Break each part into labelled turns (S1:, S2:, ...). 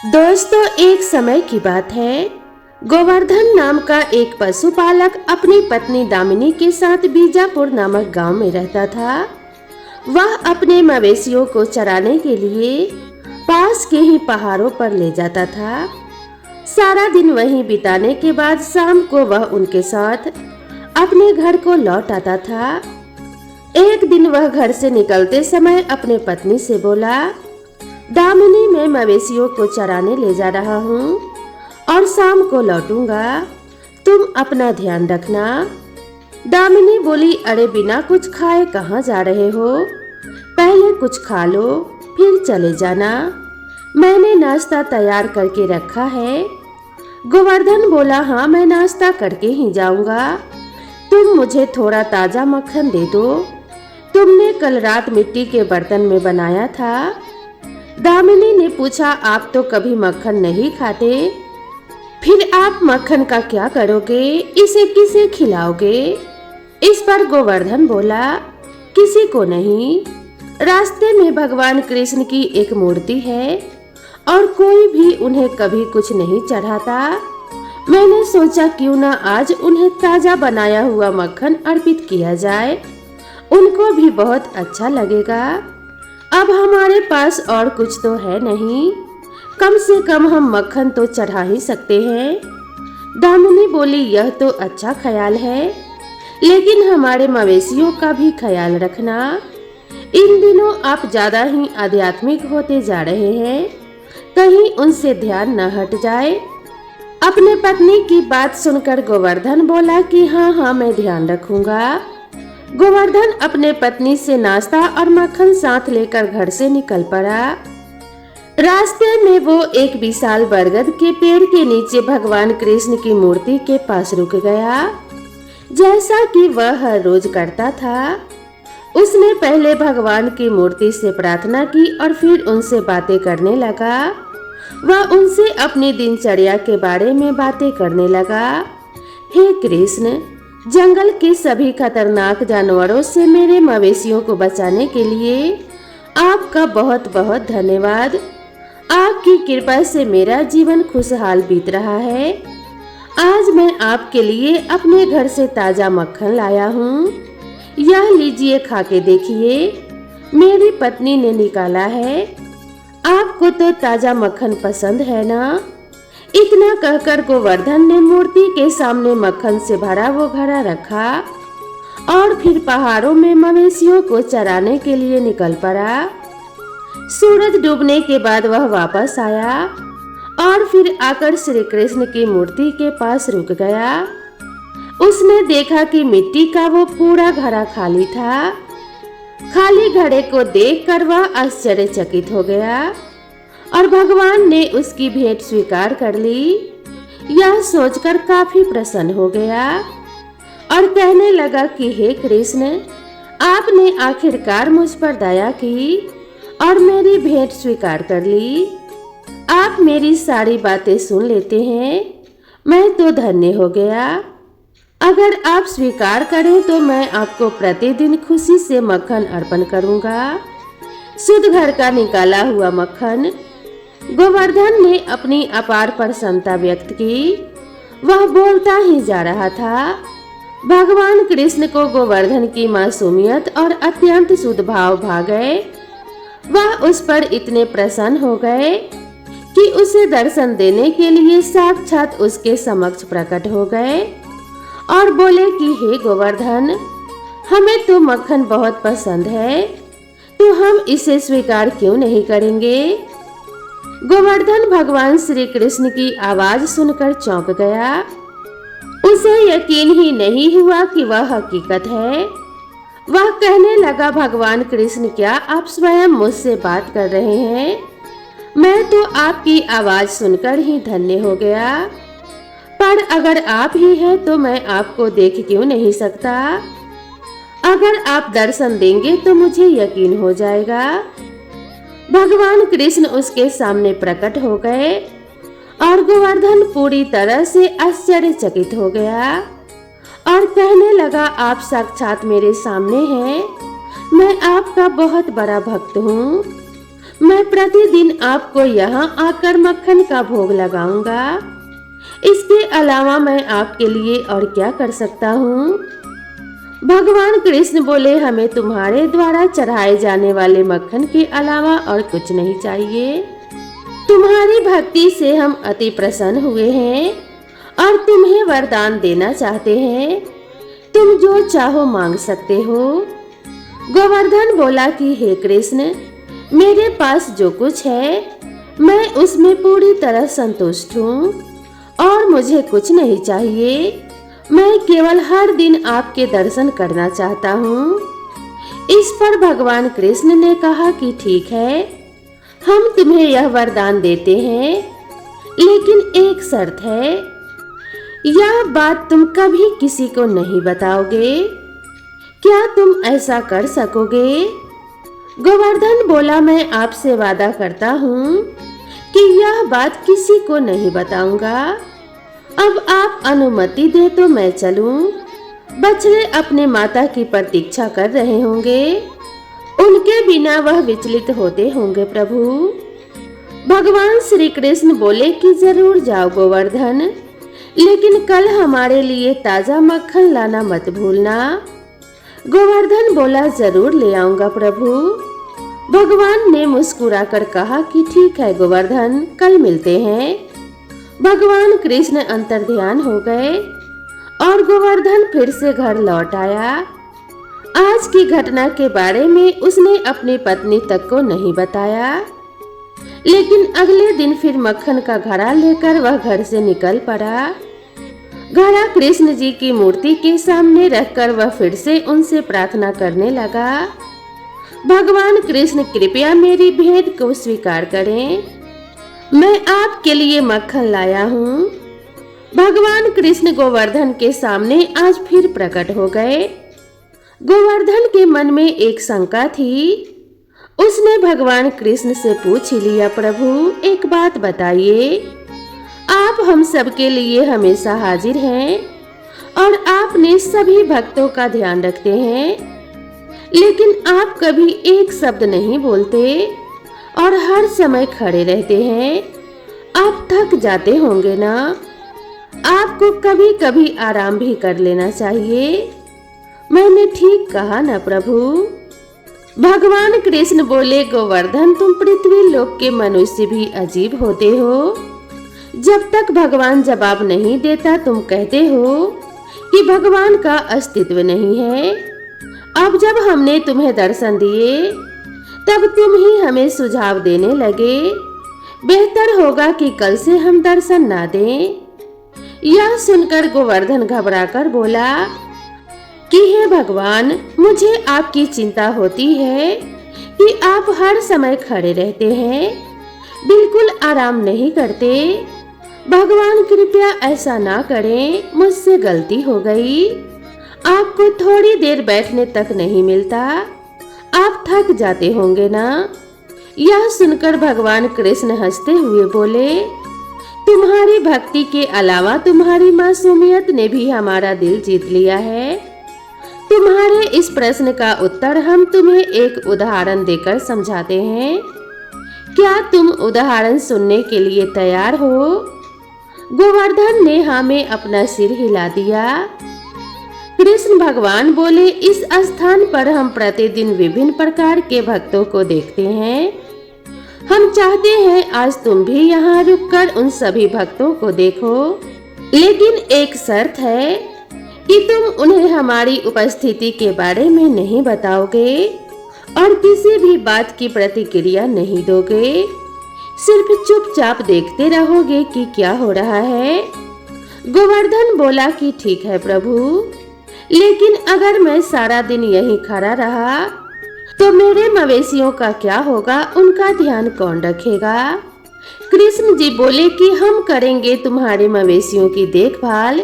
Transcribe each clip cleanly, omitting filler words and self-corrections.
S1: दोस्तों, एक समय की बात है। गोवर्धन नाम का एक पशुपालक अपनी पत्नी दामिनी के साथ बीजापुर नामक गांव में रहता था। वह अपने मवेशियों को चराने के लिए पास के ही पहाड़ों पर ले जाता था। सारा दिन वहीं बिताने के बाद शाम को वह उनके साथ अपने घर को लौट आता था। एक दिन वह घर से निकलते समय अपने पत्नी से बोला, दामिनी, मैं मवेशियों को चराने ले जा रहा हूँ और शाम को लौटूंगा, तुम अपना ध्यान रखना। दामिनी बोली, अरे बिना कुछ खाए कहाँ जा रहे हो? पहले कुछ खा लो फिर चले जाना, मैंने नाश्ता तैयार करके रखा है। गोवर्धन बोला, हाँ मैं नाश्ता करके ही जाऊंगा, तुम मुझे थोड़ा ताजा मक्खन दे दो, तुमने कल रात मिट्टी के बर्तन में बनाया था। दामिनी ने पूछा, आप तो कभी मक्खन नहीं खाते, फिर आप मक्खन का क्या करोगे, इसे किसे खिलाओगे? इस पर गोवर्धन बोला, किसी को नहीं, रास्ते में भगवान कृष्ण की एक मूर्ति है और कोई भी उन्हें कभी कुछ नहीं चढ़ाता। मैंने सोचा क्यों ना आज उन्हें ताजा बनाया हुआ मक्खन अर्पित किया जाए, उनको भी बहुत अच्छा लगेगा। अब हमारे पास और कुछ तो है नहीं, कम से कम हम मक्खन तो चढ़ा ही सकते हैं। दामिनी बोली, यह तो अच्छा ख्याल है, लेकिन हमारे मवेशियों का भी ख्याल रखना। इन दिनों आप ज्यादा ही आध्यात्मिक होते जा रहे हैं, कहीं उनसे ध्यान न हट जाए। अपने पत्नी की बात सुनकर गोवर्धन बोला कि हाँ मैं ध्यान रखूंगा। गोवर्धन अपने पत्नी से नाश्ता और मक्खन साथ लेकर घर से निकल पड़ा। रास्ते में वो एक विशाल बरगद के पेड़ के नीचे भगवान कृष्ण की मूर्ति के पास रुक गया। जैसा कि वह हर रोज करता था, उसने पहले भगवान की मूर्ति से प्रार्थना की और फिर उनसे बातें करने लगा। वह उनसे अपनी दिनचर्या के बारे में बातें करने लगा। हे कृष्ण, जंगल के सभी खतरनाक जानवरों से मेरे मवेशियों को बचाने के लिए आपका बहुत बहुत धन्यवाद। आपकी कृपा से मेरा जीवन खुशहाल बीत रहा है। आज मैं आपके लिए अपने घर से ताजा मक्खन लाया हूँ, यह लीजिए, खा के देखिए, मेरी पत्नी ने निकाला है। आपको तो ताजा मक्खन पसंद है ना? इतना कहकर गोवर्धन ने मूर्ति के सामने मक्खन से भरा वो घड़ा रखा और फिर पहाड़ों में मवेशियों को चराने के लिए निकल पड़ा। सूरज डूबने के बाद वह वापस आया और फिर आकर श्री कृष्ण की मूर्ति के पास रुक गया। उसने देखा कि मिट्टी का वो पूरा घड़ा खाली था। खाली घड़े को देखकर वह आश्चर्यचकित हो गया और भगवान ने उसकी भेंट स्वीकार कर ली। यह सोचकर काफी प्रसन्न हो गया और कहने लगा कि हे कृष्ण, आपने आखिरकार मुझ पर दया की और मेरी भेंट स्वीकार कर ली। आप मेरी सारी बातें सुन लेते हैं, मैं तो धन्य हो गया। अगर आप स्वीकार करें तो मैं आपको प्रतिदिन खुशी से मक्खन अर्पण करूंगा, शुद्ध घर का निकाला हुआ मक्खन। गोवर्धन ने अपनी अपार प्रसन्नता व्यक्त की। वह बोलता ही जा रहा था। भगवान कृष्ण को गोवर्धन की मासूमियत और अत्यंत शुद्ध भाव भा गए। वह उस पर इतने प्रसन्न हो गए कि उसे दर्शन देने के लिए साक्षात उसके समक्ष प्रकट हो गए और बोले कि हे गोवर्धन, हमें तो मक्खन बहुत पसंद है, तो हम इसे स्वीकार क्यों नहीं करेंगे? गोवर्धन भगवान श्री कृष्ण की आवाज सुनकर चौंक गया। उसे यकीन ही नहीं हुआ कि वह हकीकत है। वह कहने लगा, भगवान कृष्ण, क्या आप स्वयं मुझसे बात कर रहे हैं? मैं तो आपकी आवाज सुनकर ही धन्य हो गया, पर अगर आप ही हैं तो मैं आपको देख क्यों नहीं सकता? अगर आप दर्शन देंगे तो मुझे यकीन हो जाएगा। भगवान कृष्ण उसके सामने प्रकट हो गए और गोवर्धन पूरी तरह से आश्चर्यचकित हो गया और कहने लगा, आप साक्षात मेरे सामने हैं, मैं आपका बहुत बड़ा भक्त हूँ, मैं प्रतिदिन आपको यहाँ आकर मक्खन का भोग लगाऊंगा। इसके अलावा मैं आपके लिए और क्या कर सकता हूँ? भगवान कृष्ण बोले, हमें तुम्हारे द्वारा चढ़ाए जाने वाले मक्खन के अलावा और कुछ नहीं चाहिए। तुम्हारी भक्ति से हम अति प्रसन्न हुए हैं और तुम्हें वरदान देना चाहते हैं। तुम जो चाहो मांग सकते हो। गोवर्धन बोला कि हे कृष्ण, मेरे पास जो कुछ है मैं उसमें पूरी तरह संतुष्ट हूँ और मुझे कुछ नहीं चाहिए। मैं केवल हर दिन आपके दर्शन करना चाहता हूँ। इस पर भगवान कृष्ण ने कहा कि ठीक है, हम तुम्हें यह वरदान देते हैं, लेकिन एक शर्त है। यह बात तुम कभी किसी को नहीं बताओगे। क्या तुम ऐसा कर सकोगे? गोवर्धन बोला, मैं आपसे वादा करता हूँ कि यह बात किसी को नहीं बताऊंगा। अब आप अनुमति दे तो मैं चलूं। बछड़े अपने माता की प्रतीक्षा कर रहे होंगे, उनके बिना वह विचलित होते होंगे। प्रभु भगवान श्री कृष्ण बोले कि जरूर जाओ गोवर्धन, लेकिन कल हमारे लिए ताजा मक्खन लाना मत भूलना। गोवर्धन बोला, जरूर ले आऊंगा प्रभु। भगवान ने मुस्कुराकर कहा कि ठीक है गोवर्धन, कल मिलते हैं। भगवान कृष्ण अंतर्ध्यान हो गए और गोवर्धन फिर से घर लौट आया। आज की घटना के बारे में उसने अपनी पत्नी तक को नहीं बताया, लेकिन अगले दिन फिर मक्खन का घड़ा लेकर वह घर से निकल पड़ा। घड़ा कृष्ण जी की मूर्ति के सामने रखकर वह फिर से उनसे प्रार्थना करने लगा, भगवान कृष्ण कृपया मेरी भेंट को स्वीकार करें, मैं आपके लिए मक्खन लाया हूँ। भगवान कृष्ण गोवर्धन के सामने आज फिर प्रकट हो गए। गोवर्धन के मन में एक शंका थी। उसने भगवान कृष्ण से पूछ ही लिया, प्रभु एक बात बताइए, आप हम सबके लिए हमेशा हाजिर हैं और आपने सभी भक्तों का ध्यान रखते हैं, लेकिन आप कभी एक शब्द नहीं बोलते और हर समय खड़े रहते हैं। आप थक जाते होंगे ना? आपको कभी कभी आराम भी कर लेना चाहिए। मैंने ठीक कहा ना प्रभु? भगवान कृष्ण बोले, गोवर्धन तुम पृथ्वी लोक के मनुष्य भी अजीब होते हो। जब तक भगवान जवाब नहीं देता तुम कहते हो कि भगवान का अस्तित्व नहीं है। अब जब हमने तुम्हें दर्शन दिए तब तुम ही हमें सुझाव देने लगे। बेहतर होगा कि कल से हम दर्शन ना दें। यह सुनकर गोवर्धन घबराकर बोला कि हे भगवान, मुझे आपकी चिंता होती है कि आप हर समय खड़े रहते हैं, बिल्कुल आराम नहीं करते। भगवान कृपया ऐसा ना करें, मुझसे गलती हो गई। आपको थोड़ी देर बैठने तक नहीं मिलता, आप थक जाते होंगे ना? यह सुनकर भगवान कृष्ण हंसते हुए बोले, तुम्हारी भक्ति के अलावा तुम्हारी मासूमियत ने भी हमारा दिल जीत लिया है। तुम्हारे इस प्रश्न का उत्तर हम तुम्हें एक उदाहरण देकर समझाते हैं। क्या तुम उदाहरण सुनने के लिए तैयार हो? गोवर्धन ने हाँ में अपना सिर हिला दिया। कृष्ण भगवान बोले, इस स्थान पर हम प्रतिदिन विभिन्न प्रकार के भक्तों को देखते हैं। हम चाहते हैं आज तुम भी यहाँ रुककर उन सभी भक्तों को देखो, लेकिन एक शर्त है कि तुम उन्हें हमारी उपस्थिति के बारे में नहीं बताओगे और किसी भी बात की प्रतिक्रिया नहीं दोगे। सिर्फ चुपचाप देखते रहोगे कि क्या हो रहा है। गोवर्धन बोला कि ठीक है प्रभु, लेकिन अगर मैं सारा दिन यहीं खड़ा रहा तो मेरे मवेशियों का क्या होगा? उनका ध्यान कौन रखेगा? कृष्ण जी बोले कि हम करेंगे तुम्हारे मवेशियों की देखभाल,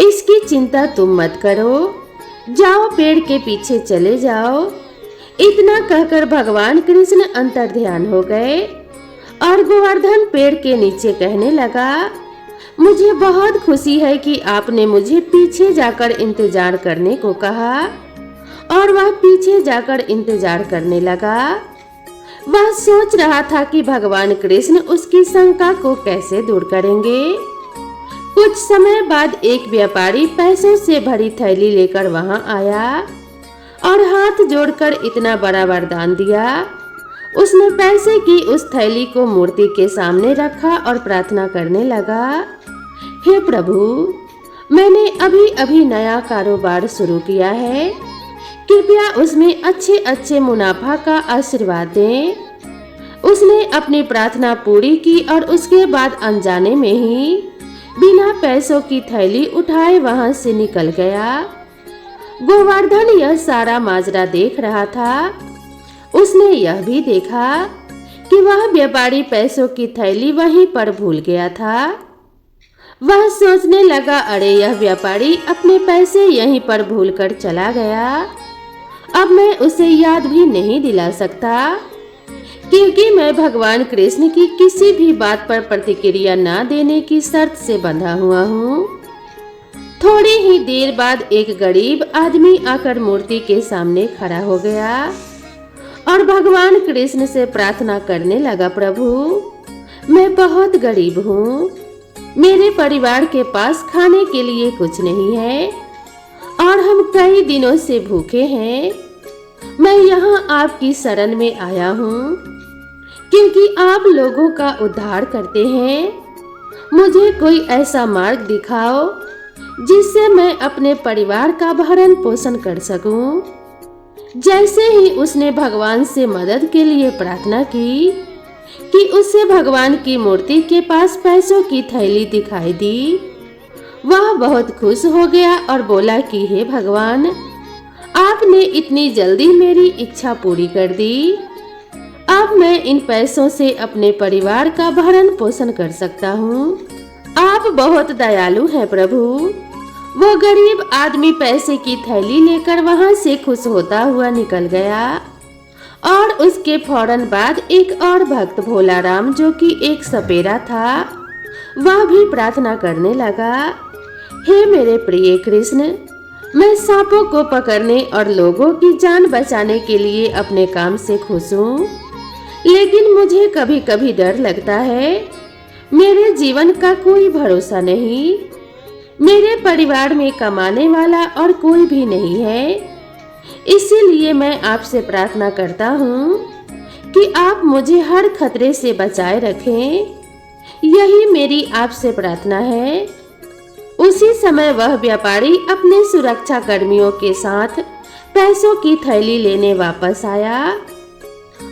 S1: इसकी चिंता तुम मत करो। जाओ, पेड़ के पीछे चले जाओ। इतना कहकर भगवान कृष्ण अंतर्ध्यान हो गए और गोवर्धन पेड़ के नीचे कहने लगा, मुझे बहुत खुशी है कि आपने मुझे पीछे जाकर इंतजार करने को कहा। और वह पीछे जाकर इंतजार करने लगा। वह सोच रहा था कि भगवान कृष्ण उसकी शंका को कैसे दूर करेंगे। कुछ समय बाद एक व्यापारी पैसों से भरी थैली लेकर वहां आया और हाथ जोड़कर इतना बड़ा वरदान दिया। उसने पैसे की उस थैली को मूर्ति के सामने रखा और प्रार्थना करने लगा, हे प्रभु, मैंने अभी अभी नया कारोबार शुरू किया है, कृपया उसमें अच्छे अच्छे मुनाफा का आशीर्वाद दें। उसने अपनी प्रार्थना पूरी की और उसके बाद अनजाने में ही बिना पैसों की थैली उठाए वहां से निकल गया। गोवर्धन यह सारा माजरा देख रहा था। उसने यह भी देखा कि वह व्यापारी पैसों की थैली वहीं पर भूल गया था। वह सोचने लगा, अरे यह व्यापारी अपने पैसे यहीं पर भूलकर चला गया। अब मैं उसे याद भी नहीं दिला सकता, क्योंकि मैं भगवान कृष्ण की किसी भी बात पर प्रतिक्रिया न देने की शर्त से बंधा हुआ हूँ। थोड़ी ही देर बाद एक गरीब आदमी आकर मूर्ति के सामने खड़ा हो गया और भगवान कृष्ण से प्रार्थना करने लगा, प्रभु, मैं बहुत गरीब हूँ, मेरे परिवार के पास खाने के लिए कुछ नहीं है और हम कई दिनों से भूखे हैं। मैं यहाँ आपकी शरण में आया हूँ क्योंकि आप लोगों का उद्धार करते हैं। मुझे कोई ऐसा मार्ग दिखाओ जिससे मैं अपने परिवार का भरण पोषण कर सकूं। जैसे ही उसने भगवान से मदद के लिए प्रार्थना की कि उसे भगवान की मूर्ति के पास पैसों की थैली दिखाई दी, वह बहुत खुश हो गया और बोला कि हे भगवान, आपने इतनी जल्दी मेरी इच्छा पूरी कर दी। अब मैं इन पैसों से अपने परिवार का भरण पोषण कर सकता हूँ। आप बहुत दयालु हैं प्रभु। वो गरीब आदमी पैसे की थैली लेकर वहां से खुश होता हुआ निकल गया और उसके फौरन बाद एक और भक्त भोलाराम, जो कि एक सपेरा था, वह भी प्रार्थना करने लगा, हे मेरे प्रिय कृष्ण, मैं सांपों को पकड़ने और लोगों की जान बचाने के लिए अपने काम से खुश हूँ, लेकिन मुझे कभी कभी डर लगता है। मेरे जीवन का कोई भरोसा नहीं। मेरे परिवार में कमाने वाला और कोई भी नहीं है। इसीलिए मैं आपसे प्रार्थना करता हूँ कि आप मुझे हर खतरे से बचाए रखें। यही मेरी आपसे प्रार्थना है। उसी समय वह व्यापारी अपने सुरक्षा कर्मियों के साथ पैसों की थैली लेने वापस आया।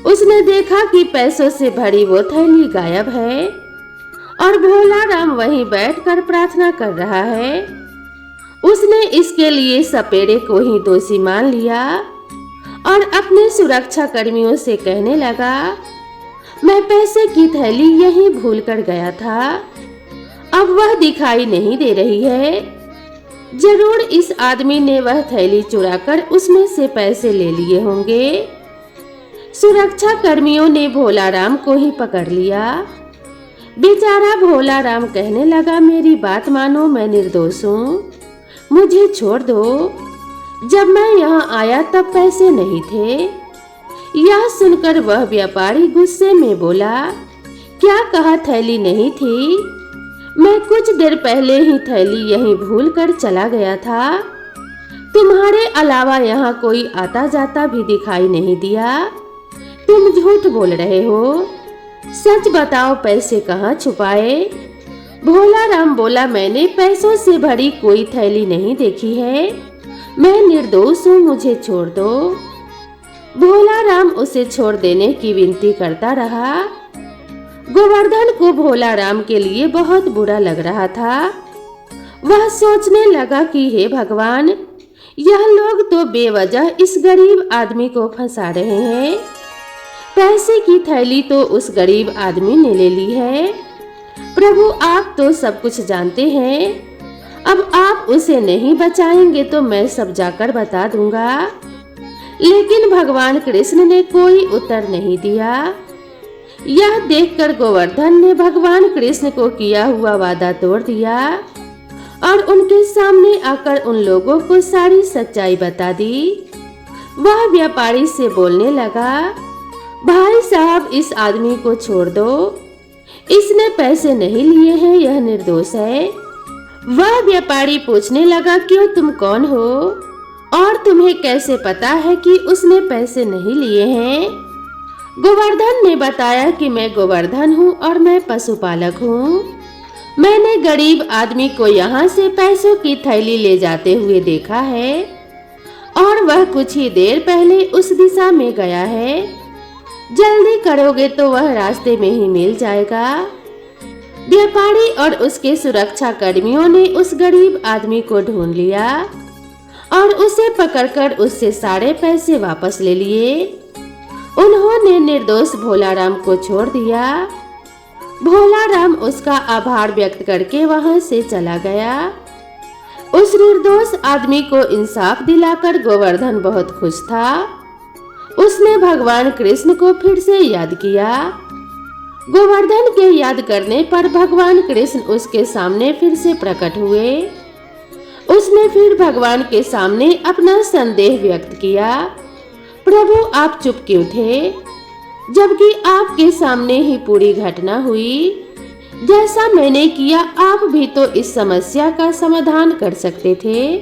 S1: उसने देखा कि पैसों से भरी वो थैली गायब है और भोलाराम वहीं बैठकर प्रार्थना कर रहा है। उसने इसके लिए सपेरे को ही दोषी मान लिया और अपने सुरक्षा कर्मियों से कहने लगा, मैं पैसे की थैली यहीं भूल कर गया था, अब वह दिखाई नहीं दे रही है। जरूर इस आदमी ने वह थैली चुराकर उसमें से पैसे ले लिए होंगे। सुरक्षा कर्मियों ने भोलाराम को ही पकड़ लिया। बेचारा भोलाराम कहने लगा, मेरी बात मानो, मैं निर्दोष हूँ, मुझे छोड़ दो। जब मैं यहाँ आया तब पैसे नहीं थे। यह सुनकर वह व्यापारी गुस्से में बोला, क्या कहा थैली नहीं थी? मैं कुछ देर पहले ही थैली यहीं भूल कर चला गया था। तुम्हारे अलावा यहाँ कोई आता जाता भी दिखाई नहीं दिया। तुम झूठ बोल रहे हो। सच बताओ, पैसे कहाँ छुपाए? भोलाराम बोला, मैंने पैसों से भरी कोई थैली नहीं देखी है। मैं निर्दोष हूँ, मुझे छोड़ दो। भोलाराम उसे छोड़ देने की विनती करता रहा। गोवर्धन को भोलाराम के लिए बहुत बुरा लग रहा था। वह सोचने लगा कि हे भगवान, यह लोग तो बेवजह इस गरीब आदमी को फंसा रहे हैं। पैसे की थैली तो उस गरीब आदमी ने ले ली है। प्रभु, आप तो सब कुछ जानते हैं। अब आप उसे नहीं बचाएंगे तो मैं सब जाकर बता दूंगा। लेकिन भगवान कृष्ण ने कोई उत्तर नहीं दिया। यह देखकर गोवर्धन ने भगवान कृष्ण को किया हुआ वादा तोड़ दिया और उनके सामने आकर उन लोगों को सारी सच्चाई बता दी। वह व्यापारी से बोलने लगा, भाई साहब, इस आदमी को छोड़ दो, इसने पैसे नहीं लिए हैं, यह निर्दोष है। वह व्यापारी पूछने लगा, क्यों, तुम कौन हो और तुम्हें कैसे पता है कि उसने पैसे नहीं लिए हैं? गोवर्धन ने बताया कि मैं गोवर्धन हूँ और मैं पशुपालक हूँ। मैंने गरीब आदमी को यहाँ से पैसों की थैली ले जाते हुए देखा है और वह कुछ ही देर पहले उस दिशा में गया है। जल्दी करोगे तो वह रास्ते में ही मिल जाएगा। व्यापारी और उसके सुरक्षा कर्मियों ने उस गरीब आदमी को ढूंढ लिया और उसे पकड़कर उससे सारे पैसे वापस ले लिए। उन्होंने निर्दोष भोलाराम को छोड़ दिया। भोलाराम उसका आभार व्यक्त करके वहां से चला गया। उस निर्दोष आदमी को इंसाफ दिलाकर गोवर्धन बहुत खुश था। उसने भगवान कृष्ण को फिर से याद किया। गोवर्धन के याद करने पर भगवान कृष्ण उसके सामने फिर से प्रकट हुए। उसने फिर भगवान के सामने अपना संदेह व्यक्त किया, प्रभु आप चुप क्यों थे, जबकि आपके सामने ही पूरी घटना हुई। जैसा मैंने किया आप भी तो इस समस्या का समाधान कर सकते थे,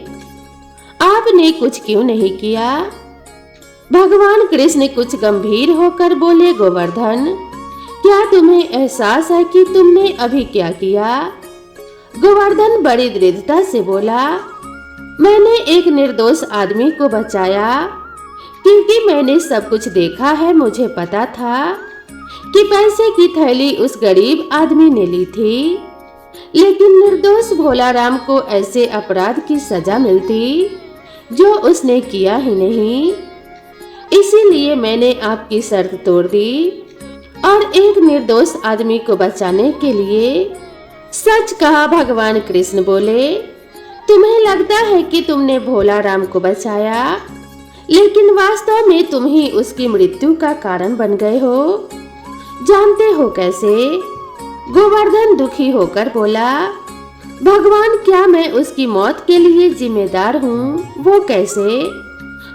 S1: आपने कुछ क्यों नहीं किया? भगवान कृष्ण कुछ गंभीर होकर बोले, गोवर्धन क्या तुम्हें एहसास है कि तुमने अभी क्या किया? गोवर्धन बड़ी दृढ़ता से बोला, मैंने एक निर्दोष आदमी को बचाया क्योंकि मैंने सब कुछ देखा है। मुझे पता था कि पैसे की थैली उस गरीब आदमी ने ली थी, लेकिन निर्दोष भोलाराम को ऐसे अपराध की सजा मिलती जो उसने किया ही नहीं। इसीलिए मैंने आपकी शर्त तोड़ दी और एक निर्दोष आदमी को बचाने के लिए सच कहा। भगवान कृष्ण बोले, तुम्हें लगता है कि तुमने भोलाराम को बचाया, लेकिन वास्तव में तुम ही उसकी मृत्यु का कारण बन गए हो। जानते हो कैसे? गोवर्धन दुखी होकर बोला, भगवान क्या मैं उसकी मौत के लिए जिम्मेदार हूँ? वो कैसे?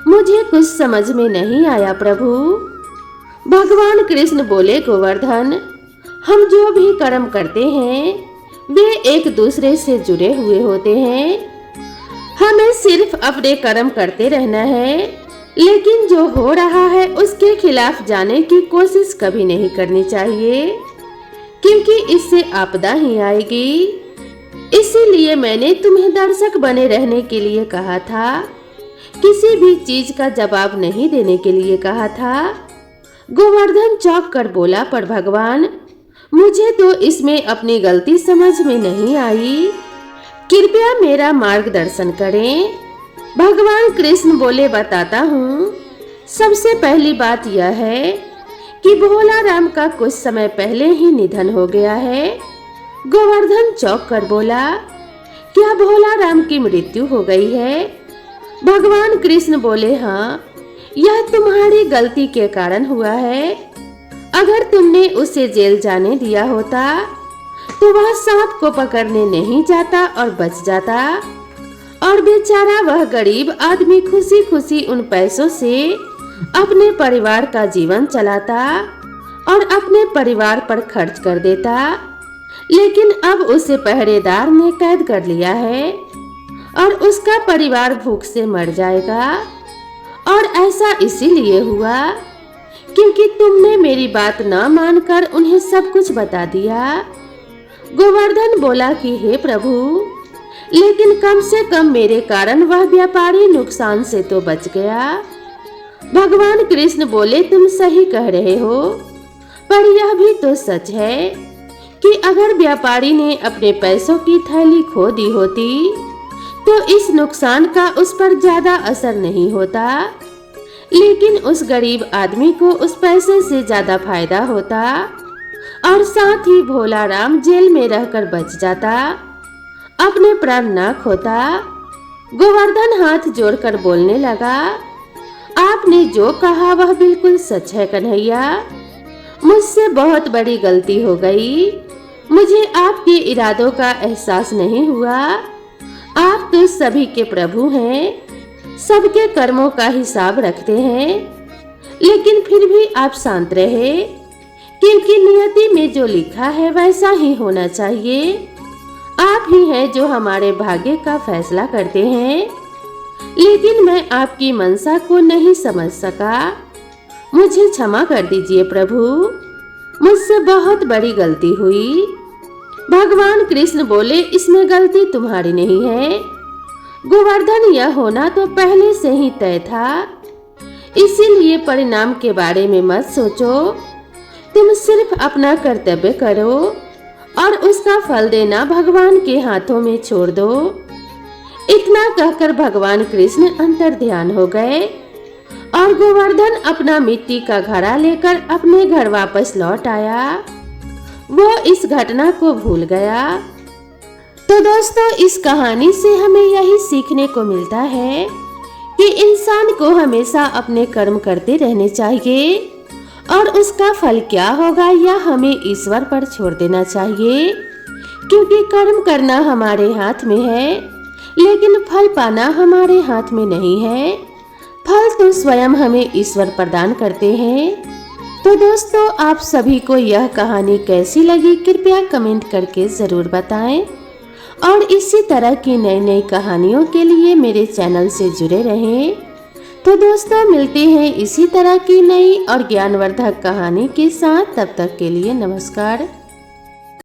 S1: मुझे कुछ समझ में नहीं आया प्रभु। भगवान कृष्ण बोले, गोवर्धन हम जो भी कर्म करते हैं वे एक दूसरे से जुड़े हुए होते हैं। हमें सिर्फ अपने कर्म करते रहना है, लेकिन जो हो रहा है उसके खिलाफ जाने की कोशिश कभी नहीं करनी चाहिए, क्योंकि इससे आपदा ही आएगी। इसीलिए मैंने तुम्हें दर्शक बने रहने के लिए कहा था, किसी भी चीज का जवाब नहीं देने के लिए कहा था। गोवर्धन चौंक कर बोला, पर भगवान मुझे तो इसमें अपनी गलती समझ में नहीं आई, कृपया मेरा मार्गदर्शन करें। भगवान कृष्ण बोले, बताता हूँ। सबसे पहली बात यह है कि भोलाराम का कुछ समय पहले ही निधन हो गया है। गोवर्धन चौंक कर बोला, क्या भोलाराम की मृत्यु हो गई है? भगवान कृष्ण बोले, हाँ, यह तुम्हारी गलती के कारण हुआ है। अगर तुमने उसे जेल जाने दिया होता तो वह सांप को पकड़ने नहीं जाता और बच जाता, और बेचारा वह गरीब आदमी खुशी खुशी उन पैसों से अपने परिवार का जीवन चलाता और अपने परिवार पर खर्च कर देता। लेकिन अब उसे पहरेदार ने कैद कर लिया है और उसका परिवार भूख से मर जाएगा। और ऐसा इसीलिए हुआ क्योंकि तुमने मेरी बात न मानकर उन्हें सब कुछ बता दिया। गोवर्धन बोला कि हे प्रभु, लेकिन कम से कम मेरे कारण वह व्यापारी नुकसान से तो बच गया। भगवान कृष्ण बोले, तुम सही कह रहे हो, पर यह भी तो सच है कि अगर व्यापारी ने अपने पैसों की थैली खो दी होती तो इस नुकसान का उस पर ज्यादा असर नहीं होता, लेकिन उस गरीब आदमी को उस पैसे से ज्यादा फायदा होता और साथ ही भोलाराम जेल में रहकर बच जाता, अपने प्राण न खोता। गोवर्धन हाथ जोड़कर बोलने लगा, आपने जो कहा वह बिल्कुल सच है कन्हैया, मुझसे बहुत बड़ी गलती हो गई। मुझे आपके इरादों का एहसास नहीं हुआ। आप तो सभी के प्रभु हैं, सबके कर्मों का हिसाब रखते हैं, लेकिन फिर भी आप शांत रहे, क्योंकि नियति में जो लिखा है वैसा ही होना चाहिए। आप ही हैं जो हमारे भाग्य का फैसला करते हैं। लेकिन मैं आपकी मनसा को नहीं समझ सका। मुझे क्षमा कर दीजिए प्रभु, मुझसे बहुत बड़ी गलती हुई। भगवान कृष्ण बोले, इसमें गलती तुम्हारी नहीं है। गोवर्धन, यह होना तो पहले से ही तय था, इसीलिए परिणाम के बारे में मत सोचो। तुम सिर्फ अपना कर्तव्य करो और उसका फल देना भगवान के हाथों में छोड़ दो। इतना कहकर भगवान कृष्ण अंतर ध्यान हो गए और गोवर्धन अपना मिट्टी का घड़ा लेकर अपने घर वापस लौट आया। वो इस घटना को भूल गया। तो दोस्तों, इस कहानी से हमें यही सीखने को मिलता है कि इंसान को हमेशा अपने कर्म करते रहने चाहिए और उसका फल क्या होगा यह हमें ईश्वर पर छोड़ देना चाहिए, क्योंकि कर्म करना हमारे हाथ में है, लेकिन फल पाना हमारे हाथ में नहीं है। फल तो स्वयं हमें ईश्वर प्रदान करते हैं। तो दोस्तों, आप सभी को यह कहानी कैसी लगी कृपया कमेंट करके ज़रूर बताएं और इसी तरह की नई नई कहानियों के लिए मेरे चैनल से जुड़े रहें। तो दोस्तों, मिलते हैं इसी तरह की नई और ज्ञानवर्धक कहानी के साथ। तब तक के लिए नमस्कार।